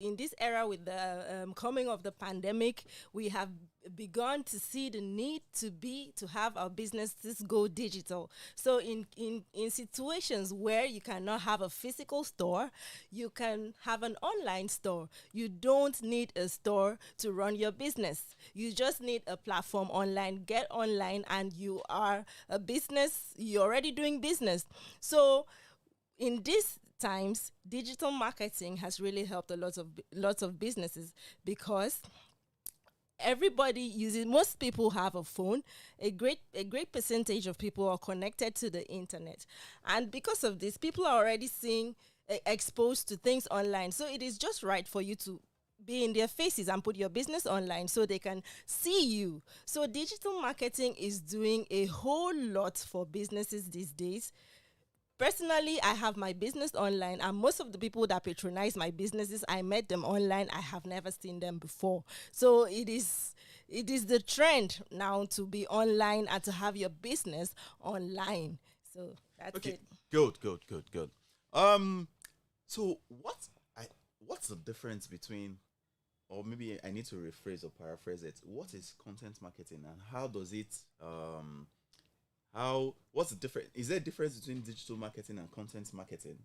in this era with the coming of the pandemic, we have begun to see the need to have our businesses go digital. So in situations where you cannot have a physical store, you can have an online store. You don't need a store to run your business. You just need a platform online. Get online and you are a business. You're already doing business. So in these times, digital marketing has really helped a lots of businesses, because everybody uses, most people have a phone. A great percentage of people are connected to the internet, and because of this, people are already seeing, exposed to things online. So it is just right for you to be in their faces and put your business online so they can see you. So digital marketing is doing a whole lot for businesses these days. Personally, I have my business online, and most of the people that patronize my businesses, I met them online. I have never seen them before. So it is the trend now to be online and to have your business online. So that's Okay, it. good. Um, so what's the difference between, or maybe I need to rephrase or paraphrase it. What is content marketing, and how does it how what's the difference? Is there a difference between digital marketing and content marketing?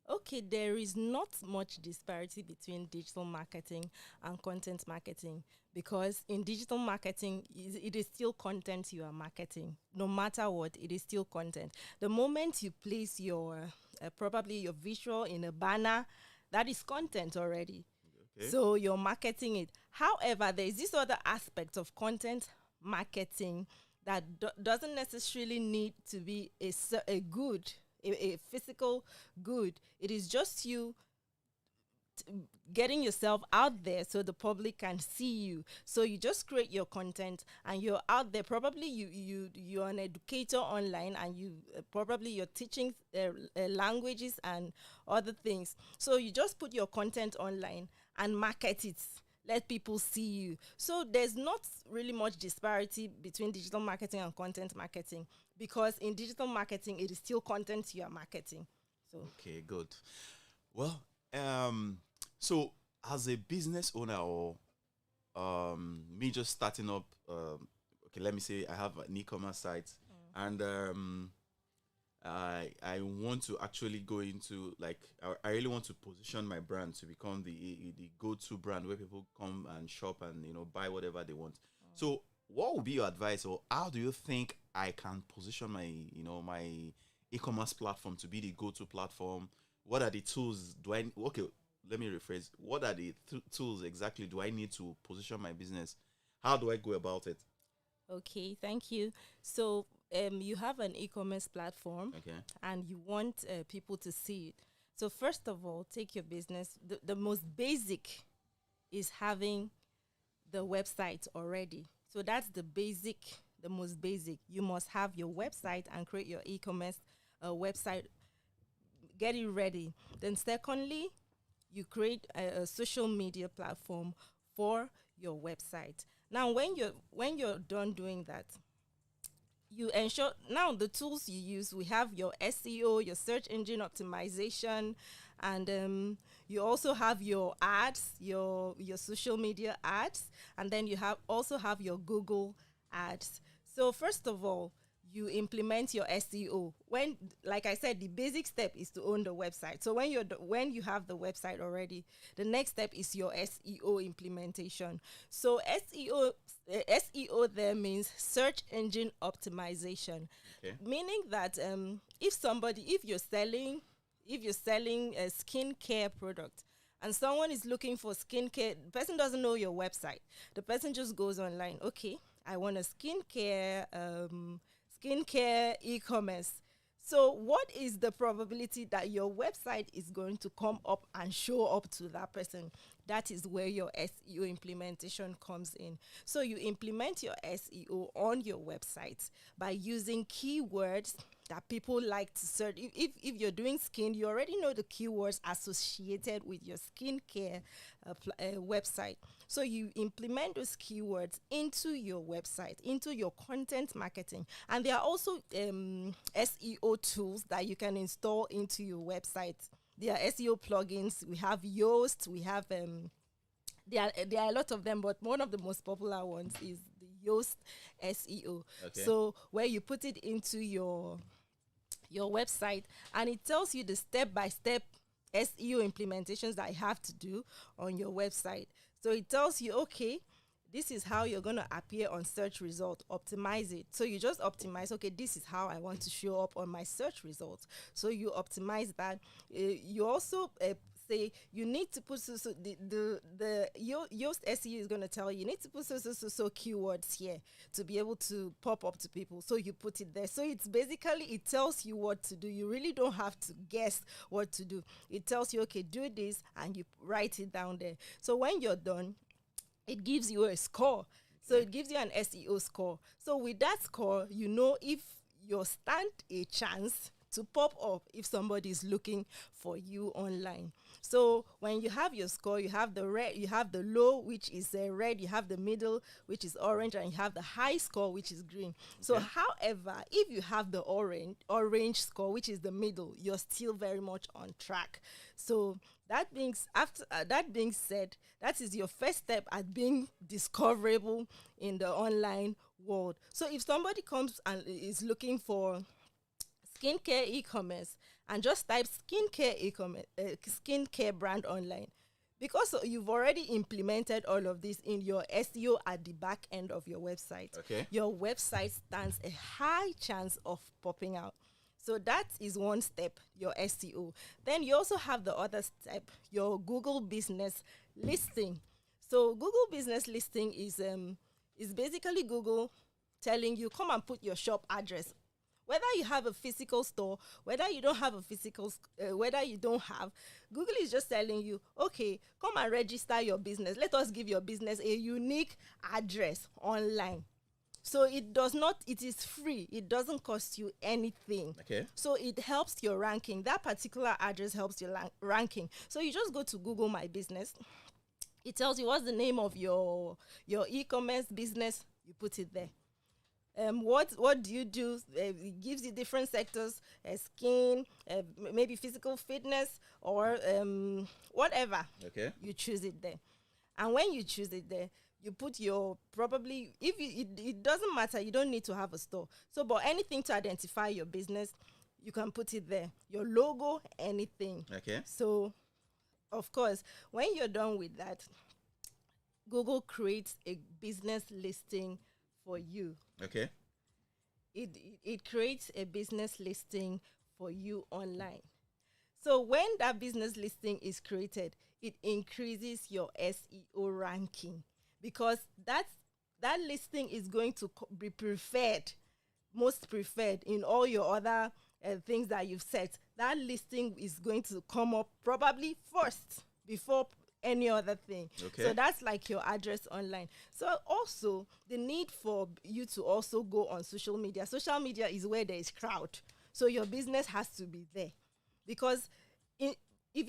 Okay, there is not much disparity between digital marketing and content marketing, because in digital marketing, it is still content you are marketing. No matter what, it is still content. The moment you place your probably your visual in a banner, that is content already. Okay. So you're marketing it. However, there is this other aspect of content marketing that doesn't necessarily need to be a good, a physical good. It is just you getting yourself out there so the public can see you. So you just create your content and you're out there. Probably you're an educator online, and probably you're teaching languages and other things. So you just put your content online and market it. Let people see you. So there's not really much disparity between digital marketing and content marketing, because in digital marketing it is still content you are marketing. So Okay, good. Well, so as a business owner, or me just starting up, okay, let me say I have an e-commerce site, and I want to actually go into, like, I really want to position my brand to become the go-to brand where people come and shop and buy whatever they want. So what would be your advice, or how do you think I can position my e-commerce platform to be the go-to platform? What are the tools do I okay, let me rephrase. What are the tools exactly do I need to position my business? How do I go about it? okay, thank you. So you have an e-commerce platform Okay. and you want people to see it. So first of all, take your business. The most basic is having the website already. So that's the most basic. You must have your website and create your e-commerce website. Get it ready. Then secondly, you create a social media platform for your website. Now, when you're done doing that, you ensure, now the tools you use, we have your SEO, your search engine optimization, and you also have your ads, your social media ads, and then you have your Google ads. So first of all, you implement your SEO. When, like I said, the basic step is to own the website. So when you have the website already, the next step is your SEO implementation. So SEO there means search engine optimization, Okay. meaning that if you're selling a skincare product, and someone is looking for skincare, the person doesn't know your website. The person just goes online. Okay, I want a skincare e-commerce. So what is the probability that your website is going to come up and show up to that person? That is where your SEO implementation comes in. So you implement your SEO on your website by using keywords that people like to search. If you're doing skin, you already know the keywords associated with your skincare website. So you implement those keywords into your website, into your content marketing. And there are also SEO tools that you can install into your website. there are SEO plugins. We have Yoast. We have there are a lot of them, but one of the most popular ones is the Yoast SEO. Okay. So where you put it into your website, and it tells you the step-by-step SEO implementations that you have to do on your website. So it tells you, okay, this is how you're going to appear on search result. Optimize it. So you just optimize, okay, this is how I want to show up on my search results. So you optimize that. You also say you need to put Yoast SEO is going to tell you need to put so keywords here to be able to pop up to people. So you put it there. So it's basically, it tells you what to do. You really don't have to guess what to do. It tells you, okay, do this, and you write it down there. So when you're done, it gives you a score. So it gives you an SEO score. So with that score, you know if you stand a chance to pop up if somebody is looking for you online. So when you have your score, you have the red, you have the low, which is red, you have the middle, which is orange, and you have the high score, which is green. Okay. So however, if you have the orange score, which is the middle, you're still very much on track. So that being said, that is your first step at being discoverable in the online world. So if somebody comes and is looking for skincare e-commerce and just type skincare e-commerce, skincare brand online, because you've already implemented all of this in your SEO at the back end of your website, your website stands a high chance of popping out. So that is one step, your SEO. Then you also have the other step, your Google business listing. So Google business listing is basically Google telling you, come and put your shop address. Whether you have a physical store, whether you don't have a physical, whether you don't have, Google is just telling you, okay, come and register your business. Let us give your business a unique address online. So it is free. It doesn't cost you anything. Okay. So it helps your ranking. That particular address helps your ranking. So you just go to Google My Business. It tells you what's the name of your e-commerce business. You put it there. What do you do? It gives you different sectors, skin, maybe physical fitness, or whatever. Okay. You choose it there. And when you choose it there, you put your it doesn't matter. You don't need to have a store. So, but anything to identify your business, you can put it there. Your logo, anything. Okay. So, of course, when you're done with that, Google creates a business listing for you. Okay. It creates a business listing for you online. So when that business listing is created, it increases your SEO ranking, because that listing is going to be most preferred in all your other things that you've set. That listing is going to come up probably first before any other thing. Okay. So that's like your address online. So also the need for you to also go on social media. Social media is where there is crowd. So your business has to be there, because if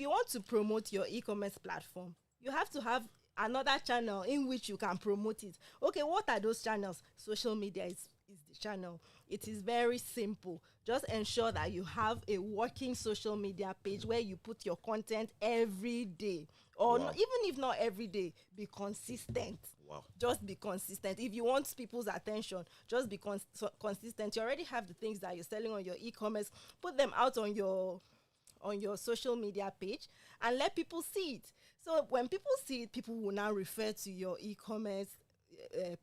you want to promote your e-commerce platform, you have to have another channel in which you can promote it. Okay, what are those channels? Social media is the channel. It is very simple. Just ensure that you have a working social media page where you put your content every day. Or Wow. even if not every day, be consistent. Wow. Just be consistent. If you want people's attention, just be consistent. You already have the things that you're selling on your e-commerce. Put them out on your social media page and let people see it. So when people see it, people will now refer to your e-commerce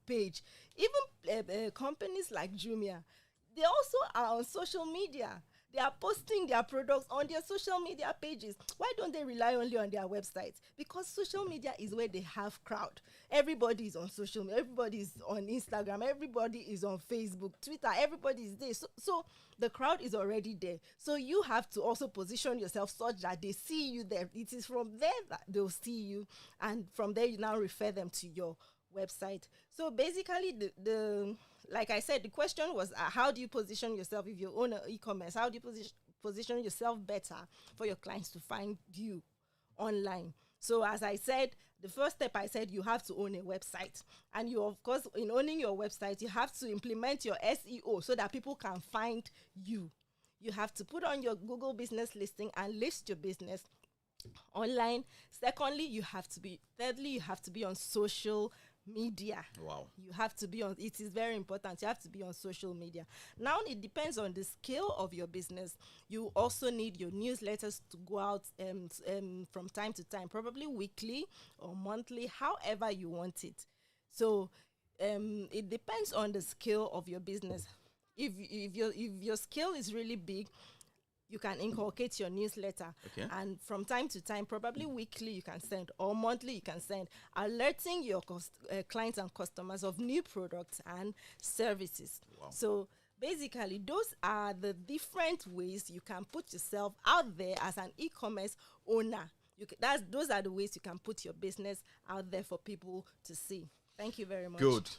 page. Even companies like Jumia, they also are on social media. They are posting their products on their social media pages. Why don't they rely only on their websites? Because social media is where they have crowd. Everybody is on social media. Everybody is on Instagram. Everybody is on Facebook, Twitter. Everybody is there. So the crowd is already there. So you have to also position yourself such that they see you there. It is from there that they'll see you. And from there, you now refer them to your website. So basically, the like I said, the question was, how do you position yourself if you own an e-commerce? How do you position yourself better for your clients to find you online? So as I said, the first step I said, you have to own a website. And you, of course, in owning your website, you have to implement your SEO so that people can find you. You have to put on your Google business listing and list your business online. Thirdly, you have to be on social media. Wow. You have to be on, it is very important. You have to be on social media. Now, it depends on the scale of your business. You also need your newsletters to go out from time to time, probably weekly or monthly, however you want it. So it depends on the scale of your business. If your scale is really big, you can inculcate your newsletter. Okay. And from time to time, probably weekly, you can send, or monthly, you can send, alerting your clients and customers of new products and services. Wow. So basically, those are the different ways you can put yourself out there as an e-commerce owner. Those are the ways you can put your business out there for people to see. Thank you very much. Good.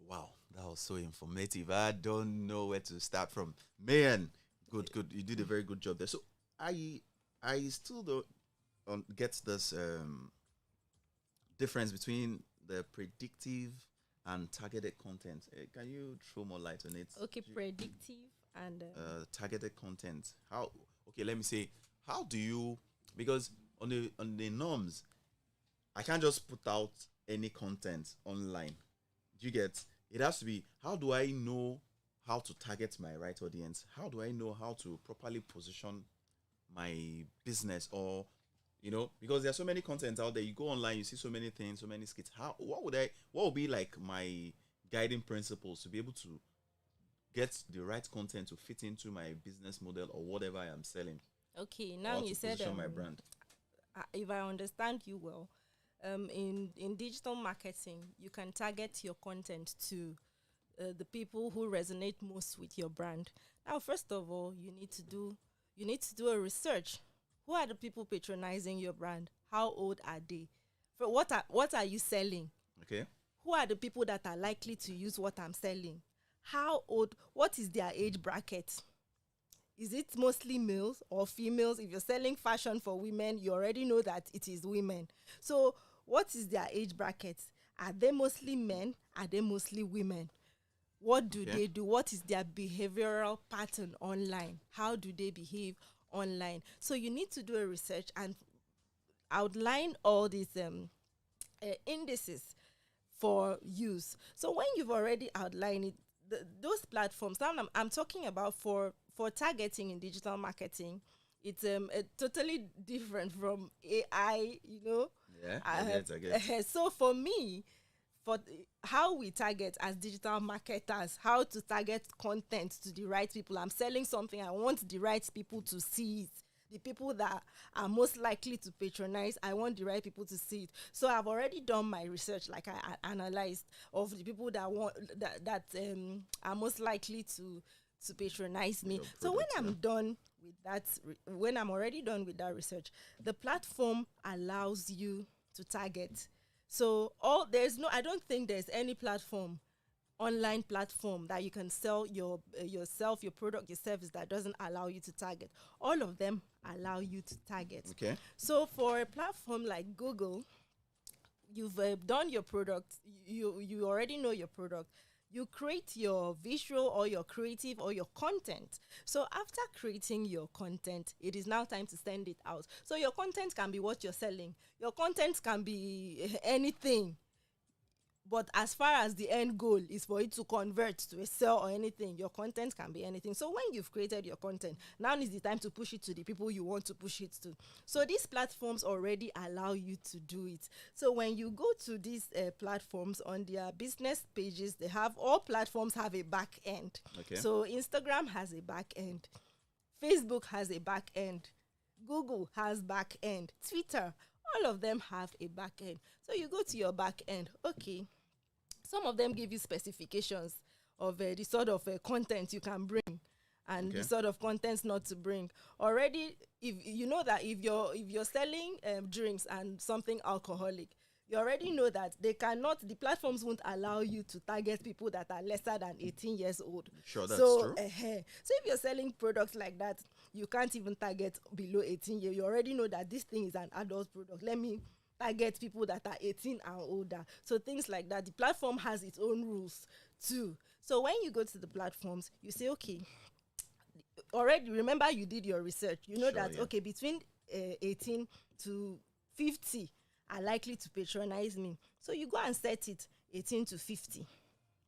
Wow, that was so informative. I don't know where to start from. Man, good. You did a very good job there. So I still don't get this difference between the predictive and targeted content. Can you throw more light on it? Okay, predictive and targeted content. How? Okay, let me say. How do you? Because on the norms, I can't just put out any content online. Do you get? It has to be, how do I know how to target my right audience? How do I know how to properly position my business? Or, because there's so many content out there. You go online, you see so many things, so many skits. What would be like my guiding principles to be able to get the right content to fit into my business model or whatever I am selling? Okay, now you said my brand. If I understand you well, in digital marketing, you can target your content to the people who resonate most with your brand. Now, first of all, you need to do a research. Who are the people patronizing your brand? How old are they? For what are you selling? Okay. Who are the people that are likely to use what I'm selling? How old? What is their age bracket? Is it mostly males or females? If you're selling fashion for women, you already know that it is women. So what is their age bracket? Are they mostly men? Are they mostly women? What do they do? What is their behavioral pattern online? How do they behave online? So you need to do a research and outline all these indices for use. So when you've already outlined it, those platforms, now I'm talking about for targeting in digital marketing, it's totally different from AI, Yeah, I get. So for me, for how we target as digital marketers, how to target content to the right people. I'm selling something, I want the right people to see it. The people that are most likely to patronize, I want the right people to see it. So I've already done my research, like I analyzed of the people that are most likely to patronize me. So when I'm done with that, when I'm already done with that research, the platform allows you to target. So I don't think there's any online platform that you can sell yourself, your product, your service that doesn't allow you to target. All of them allow you to target. Okay. So for a platform like Google, you've done your product, you already know your product. You create your visual or your creative or your content. So after creating your content, it is now time to send it out. So your content can be what you're selling. Your content can be anything. But as far as the end goal is for it to convert to a sale or anything, your content can be anything. So when you've created your content, now is the time to push it to the people you want to push it to. So these platforms already allow you to do it. So when you go to these platforms on their business pages, all platforms have a back end. Okay. So Instagram has a back end. Facebook has a back end. Google has back end. Twitter, all of them have a back end. So you go to your back end. Okay. Some of them give you specifications of the sort of content you can bring and the sort of content not to bring. Already, if you know that if you're selling drinks and something alcoholic, you already know that the platforms won't allow you to target people that are lesser than 18 years old. Sure, that's true. So if you're selling products like that, you can't even target below 18 years. You already know that this thing is an adult product. Let me target people that are 18 and older. So things like that. The platform has its own rules too. So when you go to the platforms, you say, okay, already remember you did your research. You know Sure, that yeah. okay, between 18 to 50 are likely to patronize me. So you go and set it 18 to 50.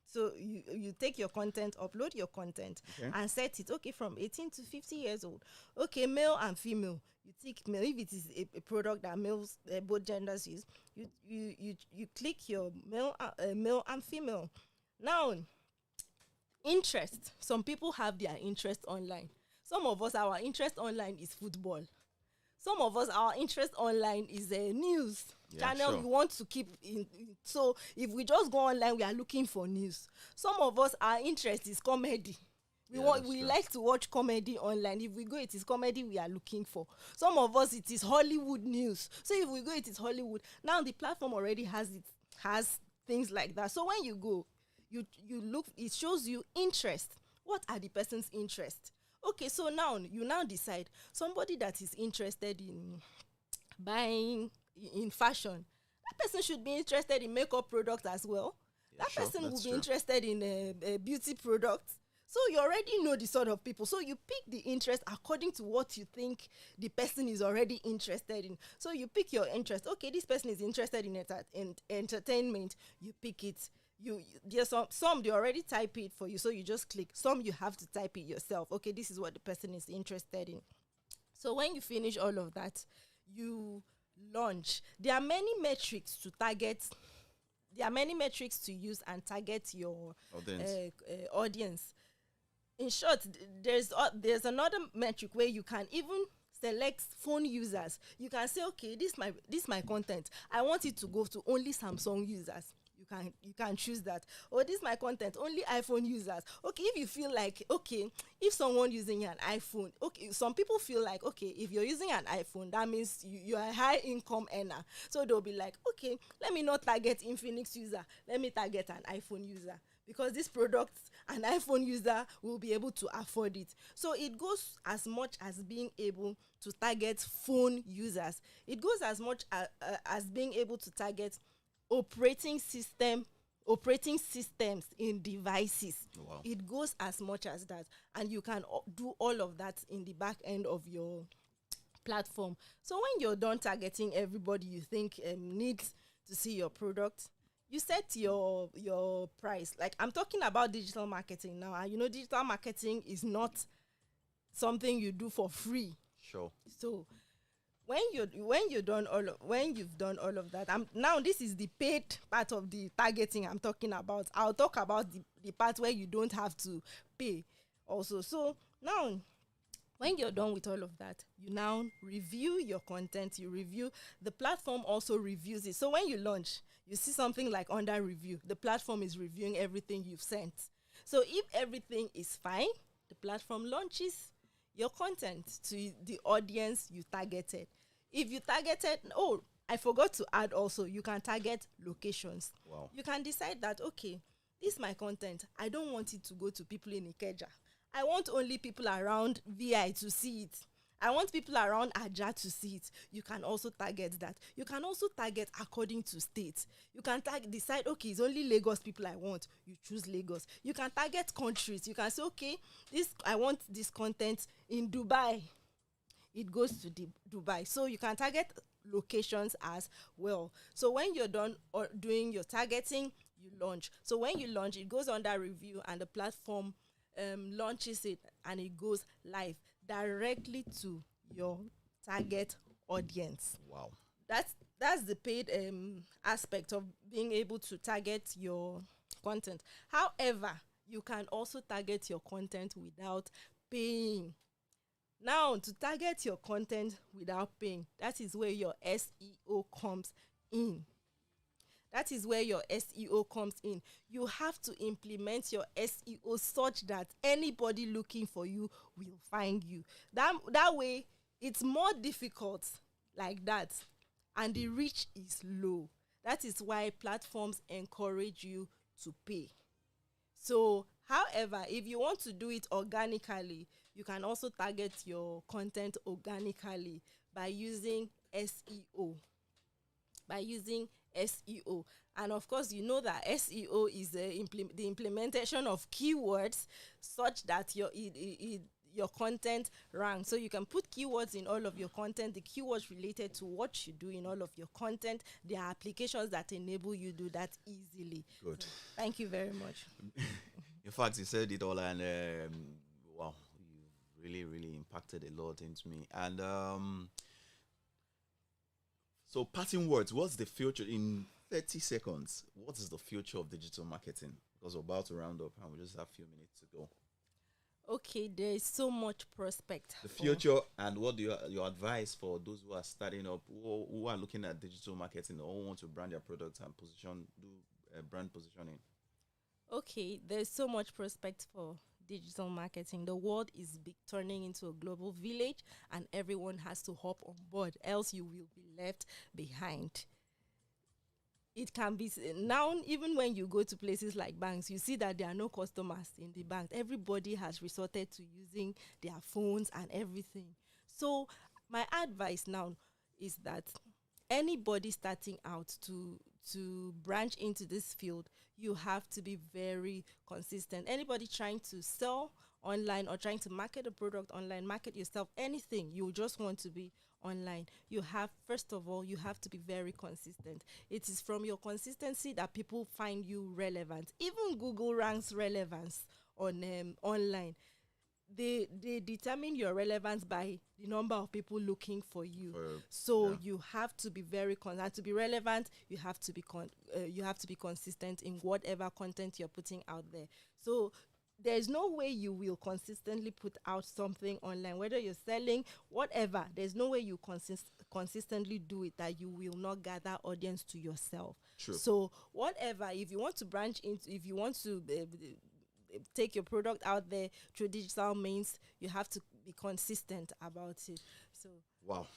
So you take your content, upload your content, Okay. and set it, okay, from 18 to 50 years old. Okay, male and female. You tick male. If it is a product that males, both genders use, you click your male and female. Now, interest. Some people have their interest online. Some of us, our interest online is football. Some of us, our interest online is news channel. Sure. We want to keep so if we just go online, we are looking for news. Some of us, our interest is comedy. We True. like to watch comedy online. If we go, it is comedy we are looking for. Some of us, it is Hollywood news. So if we go, it is Hollywood. Now the platform already has things like that. So when you go, you look, it shows you interest. What are the person's interests? Okay, so now you decide somebody that is interested in buying in fashion. That person should be interested in makeup products as well. Yeah, That sure, person will that's be true. interested in beauty products. So you already know the sort of people. So you pick the interest according to what you think the person is already interested in. So you pick your interest. Okay, this person is interested in entertainment. You pick it. There's some they already type it for you, so you just click. Some you have to type it yourself. Okay, this is what the person is interested in. So when you finish all of that, you launch. There are many metrics to target. There are many metrics to use and target your audience. In short, there's another metric where you can even select phone users. You can say, okay, this my content. I want it to go to only Samsung users. You can choose that. Or this my content, only iPhone users. Okay, if you feel like, okay, if someone using an iPhone, okay, some people feel like, okay, if you're using an iPhone, that means you're a high income earner. So they'll be like, okay, let me not target Infinix user, let me target an iPhone user, because this product, an iPhone user will be able to afford it. So it goes as much as being able to target phone users. It goes as much as being able to target operating systems in devices. Wow. It goes as much as that, and you can do all of that in the back end of your platform. So when you're done targeting everybody you think needs to see your product, you set your price. Like, I'm talking about digital marketing now, and digital marketing is not something you do for free. Sure. So when you've done all of that, now this is the paid part of the targeting I'm talking about. I'll talk about the part where you don't have to pay also. So now, when you're done with all of that, you now review your content. You review, the platform also reviews it. So when you launch, you see something like under review. The platform is reviewing everything you've sent. So if everything is fine, the platform launches your content to the audience you targeted. If you targeted, I forgot to add also, you can target locations. Wow. You can decide that, okay, this is my content. I don't want it to go to people in Ikeja. I want only people around VI to see it. I want people around Aja to see it. You can also target that. You can also target according to states. You can decide, okay, it's only Lagos people I want. You choose Lagos. You can target countries. You can say, okay, I want this content in Dubai. It goes to Dubai. So you can target locations as well. So when you're done doing your targeting, you launch. So when you launch, it goes under review, and the platform launches it, and it goes live directly to your target audience. Wow. That's the paid aspect of being able to target your content. However, you can also target your content without paying. Now, to target your content without paying, that is where your SEO comes in. That is where your SEO comes in. You have to implement your SEO such that anybody looking for you will find you. That way, it's more difficult like that, and the reach is low. That is why platforms encourage you to pay. So, however, if you want to do it organically, you can also target your content organically by using SEO. And of course, you know that SEO is the implementation of keywords such that your your content rank. So you can put keywords in all of your content, the keywords related to what you do in all of your content. There are applications that enable you do that easily. Good. So, thank you very much. In fact, you said it all, and wow, you really, really impacted a lot into me. And so, parting words. What's the future in 30 seconds? What is the future of digital marketing? Because we're about to round up, and we just have a few minutes to go. Okay, there is so much prospect. The future, and what do your advice for those who are starting up, who are looking at digital marketing, or who want to brand their products and do brand positioning? Okay, there's so much prospect for digital marketing. The world is turning into a global village, and everyone has to hop on board, else you will be left behind. It can be now, even when you go to places like banks, you see that there are no customers in the bank. Everybody has resorted to using their phones and everything. So my advice now is that anybody starting out to branch into this field, you have to be very consistent. Anybody trying to sell online or trying to market a product online, market yourself, anything, you just want to be online, you have, first of all, you have to be very consistent. It is from your consistency that people find you relevant. Even Google ranks relevance on online. They determine your relevance by the number of people looking for you. You have to be very to be relevant. You have to be consistent in whatever content you're putting out there. So there's no way you will consistently put out something online, whether you're selling, whatever. There's no way you consistently do it that you will not gather audience to yourself. True. So whatever, if you want to branch into, if you want to take your product out there through digital means, you have to be consistent about it. So wow,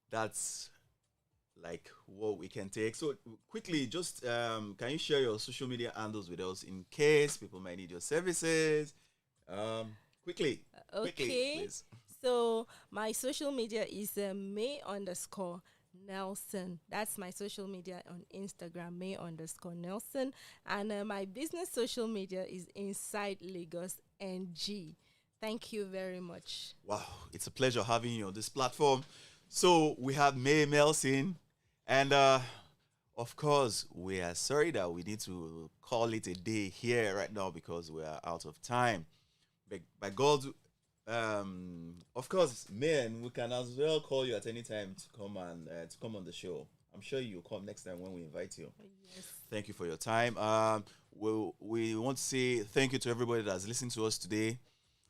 that's like what we can take. So quickly, just can you share your social media handles with us in case people might need your services? Quickly, please. So my social media is May_Nelson. That's my social media on Instagram, May_Nelson. And my business social media is Inside Lagos.Ng. Thank you very much. Wow, it's a pleasure having you on this platform. So we have May Nelson, and of course, we are sorry that we need to call it a day here right now because we are out of time. But by God, of course, man, we can as well call you at any time to come on the show. I'm sure you'll come next time when we invite you. Yes. Thank you for your time. We want to say thank you to everybody that's listening to us today.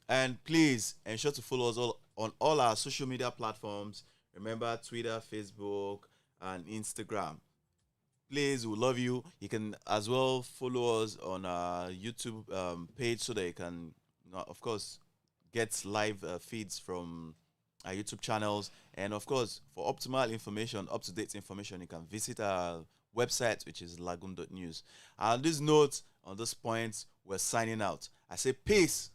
And please ensure to follow us on all our social media platforms. Remember, Twitter, Facebook, and Instagram. Please, we love you. You can as well follow us on our YouTube page so that you can, of course, get live feeds from our YouTube channels. And, of course, for optimal information, up-to-date information, you can visit our website, which is Lagoon.News. On this note, on this point, we're signing out. I say peace.